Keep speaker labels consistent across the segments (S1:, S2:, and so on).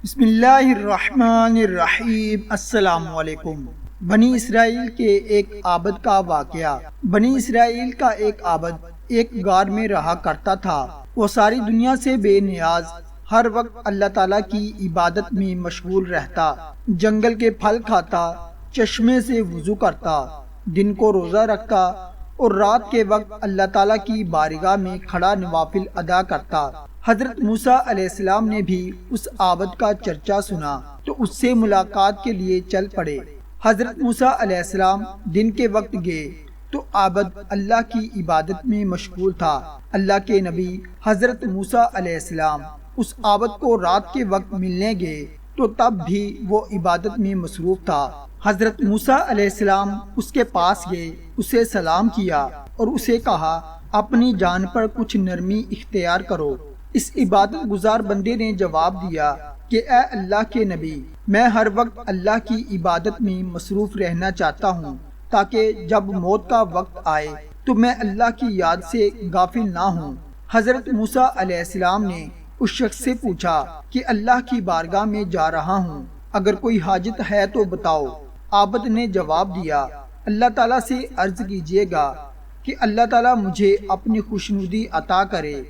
S1: بسم اللہ الرحمن الرحیم۔ السلام علیکم۔ بنی اسرائیل کے ایک عابد کا واقعہ۔ بنی اسرائیل کا ایک عابد ایک غار میں رہا کرتا تھا۔ وہ ساری دنیا سے بے نیاز ہر وقت اللہ تعالیٰ کی عبادت میں مشغول رہتا، جنگل کے پھل کھاتا، چشمے سے وضو کرتا، دن کو روزہ رکھتا اور رات کے وقت اللہ تعالیٰ کی بارگاہ میں کھڑا نوافل ادا کرتا۔ حضرت موسیٰ علیہ السلام نے بھی اس عابد کا چرچا سنا تو اس سے ملاقات کے لیے چل پڑے۔ حضرت موسیٰ علیہ السلام دن کے وقت گئے تو عابد اللہ کی عبادت میں مشغول تھا۔ اللہ کے نبی حضرت موسیٰ علیہ السلام اس عابد کو رات کے وقت ملنے گئے تو تب بھی وہ عبادت میں مصروف تھا۔ حضرت موسیٰ علیہ السلام اس کے پاس گئے، اسے سلام کیا اور اسے کہا اپنی جان پر کچھ نرمی اختیار کرو۔ اس عبادت گزار بندے نے جواب دیا کہ اے اللہ کے نبی، میں ہر وقت اللہ کی عبادت میں مصروف رہنا چاہتا ہوں تاکہ جب موت کا وقت آئے تو میں اللہ کی یاد سے غافل نہ ہوں۔ حضرت موسیٰ علیہ السلام نے اس شخص سے پوچھا کہ اللہ کی بارگاہ میں جا رہا ہوں، اگر کوئی حاجت ہے تو بتاؤ۔ عابد نے جواب دیا اللہ تعالیٰ سے عرض کیجیے گا کہ اللہ تعالیٰ مجھے اپنی خوشنودی عطا کرے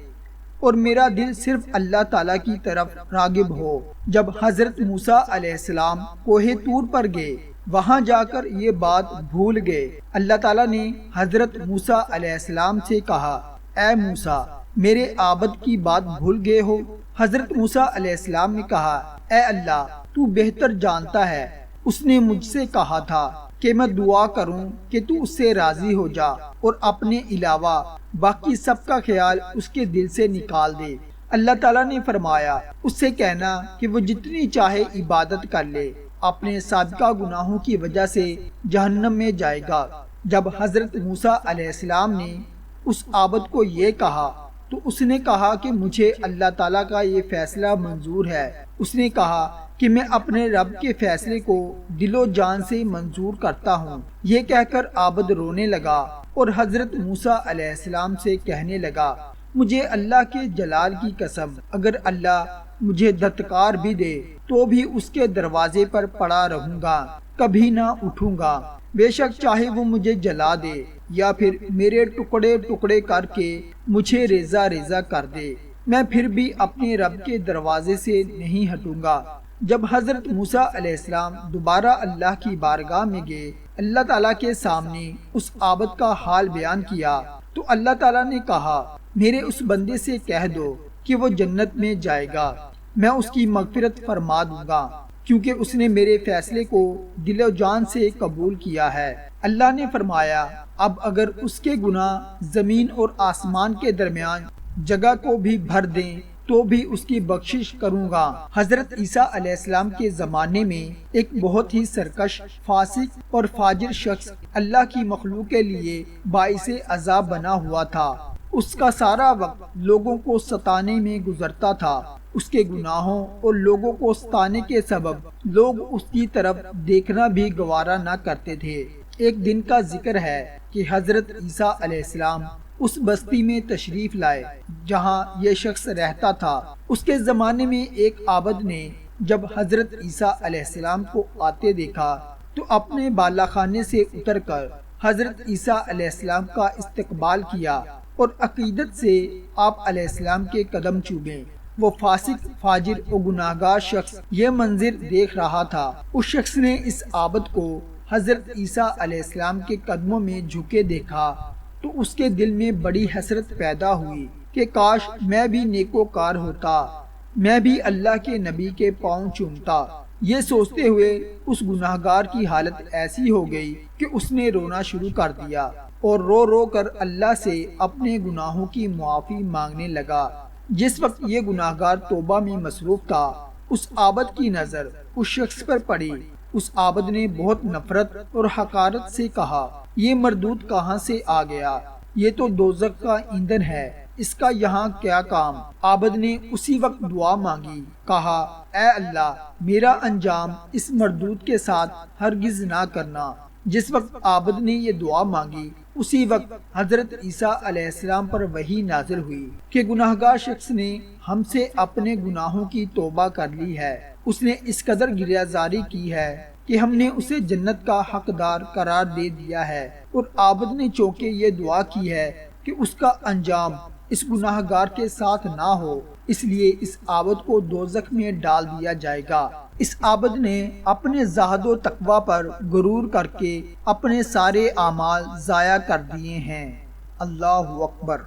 S1: اور میرا دل صرف اللہ تعالیٰ کی طرف راغب ہو۔ جب حضرت موسیٰ علیہ السلام کوہ طور پر گئے، وہاں جا کر یہ بات بھول گئے۔ اللہ تعالیٰ نے حضرت موسیٰ علیہ السلام سے کہا اے موسیٰ، میرے عابد کی بات بھول گئے ہو؟ حضرت موسیٰ علیہ السلام نے کہا اے اللہ، تو بہتر جانتا ہے، اس نے مجھ سے کہا تھا کہ میں دعا کروں کہ تو اس سے راضی ہو جا اور اپنے علاوہ باقی سب کا خیال اس کے دل سے نکال دے۔ اللہ تعالیٰ نے فرمایا اس سے کہنا کہ وہ جتنی چاہے عبادت کر لے، اپنے سابقہ گناہوں کی وجہ سے جہنم میں جائے گا۔ جب حضرت موسیٰ علیہ السلام نے اس عابد کو یہ کہا تو اس نے کہا کہ مجھے اللہ تعالیٰ کا یہ فیصلہ منظور ہے۔ اس نے کہا کہ میں اپنے رب کے فیصلے کو دل و جان سے منظور کرتا ہوں۔ یہ کہہ کر عابد رونے لگا اور حضرت موسیٰ علیہ السلام سے کہنے لگا مجھے اللہ کے جلال کی قسم، اگر اللہ مجھے دھتکار بھی دے تو بھی اس کے دروازے پر پڑا رہوں گا، کبھی نہ اٹھوں گا۔ بے شک چاہے وہ مجھے جلا دے یا پھر میرے ٹکڑے ٹکڑے کر کے مجھے ریزہ ریزہ کر دے، میں پھر بھی اپنے رب کے دروازے سے نہیں ہٹوں گا۔ جب حضرت موسیٰ علیہ السلام دوبارہ اللہ کی بارگاہ میں گئے، اللہ تعالیٰ کے سامنے اس عابد کا حال بیان کیا تو اللہ تعالیٰ نے کہا میرے اس بندے سے کہہ دو کہ وہ جنت میں جائے گا، میں اس کی مغفرت فرما دوں گا، کیونکہ اس نے میرے فیصلے کو دل و جان سے قبول کیا ہے۔ اللہ نے فرمایا اب اگر اس کے گناہ زمین اور آسمان کے درمیان جگہ کو بھی بھر دیں تو بھی اس کی بخشش کروں گا۔ حضرت عیسیٰ علیہ السلام کے زمانے میں ایک بہت ہی سرکش، فاسق اور فاجر شخص اللہ کی مخلوق کے لیے باعث عذاب بنا ہوا تھا۔ اس کا سارا وقت لوگوں کو ستانے میں گزرتا تھا۔ اس کے گناہوں اور لوگوں کو ستانے کے سبب لوگ اس کی طرف دیکھنا بھی گوارا نہ کرتے تھے۔ ایک دن کا ذکر ہے کہ حضرت عیسیٰ علیہ السلام اس بستی میں تشریف لائے جہاں یہ شخص رہتا تھا۔ اس کے زمانے میں ایک عابد نے جب حضرت عیسیٰ علیہ السلام کو آتے دیکھا تو اپنے بالا خانے سے اتر کر حضرت عیسیٰ علیہ السلام کا استقبال کیا اور عقیدت سے آپ علیہ السلام کے قدم چومے۔ وہ فاسق، فاجر اور گناہگار شخص یہ منظر دیکھ رہا تھا۔ اس شخص نے اس عابد کو حضرت عیسیٰ علیہ السلام کے قدموں میں جھکے دیکھا تو اس کے دل میں بڑی حسرت پیدا ہوئی کہ کاش میں بھی نیکوکار ہوتا، میں بھی اللہ کے نبی کے پاؤں چومتا۔ یہ سوچتے ہوئے اس گناہگار کی حالت ایسی ہو گئی کہ اس نے رونا شروع کر دیا اور رو رو کر اللہ سے اپنے گناہوں کی معافی مانگنے لگا۔ جس وقت یہ گناہگار توبہ میں مصروف تھا، اس عابد کی نظر اس شخص پر پڑی۔ اس عابد نے بہت نفرت اور حقارت سے کہا یہ مردود کہاں سے آ گیا؟ یہ تو دوزخ کا ایندھن ہے، اس کا یہاں کیا کام؟ عابد نے اسی وقت دعا مانگی، کہا اے اللہ، میرا انجام اس مردود کے ساتھ ہرگز نہ کرنا۔ جس وقت عابد نے یہ دعا مانگی اسی وقت حضرت عیسیٰ علیہ السلام پر وحی نازل ہوئی کہ گناہگار شخص نے ہم سے اپنے گناہوں کی توبہ کر لی ہے، اس نے اس قدر گریہزاری کی ہے کہ ہم نے اسے جنت کا حقدار قرار دے دیا ہے، اور عابد نے چونکہ یہ دعا کی ہے کہ اس کا انجام اس گناہگار کے ساتھ نہ ہو، اس لیے اس عابد کو دوزخ میں ڈال دیا جائے گا۔ اس عابد نے اپنے زہد و تقوی پر غرور کر کے اپنے سارے اعمال ضائع کر دیے ہیں۔ اللہ اکبر۔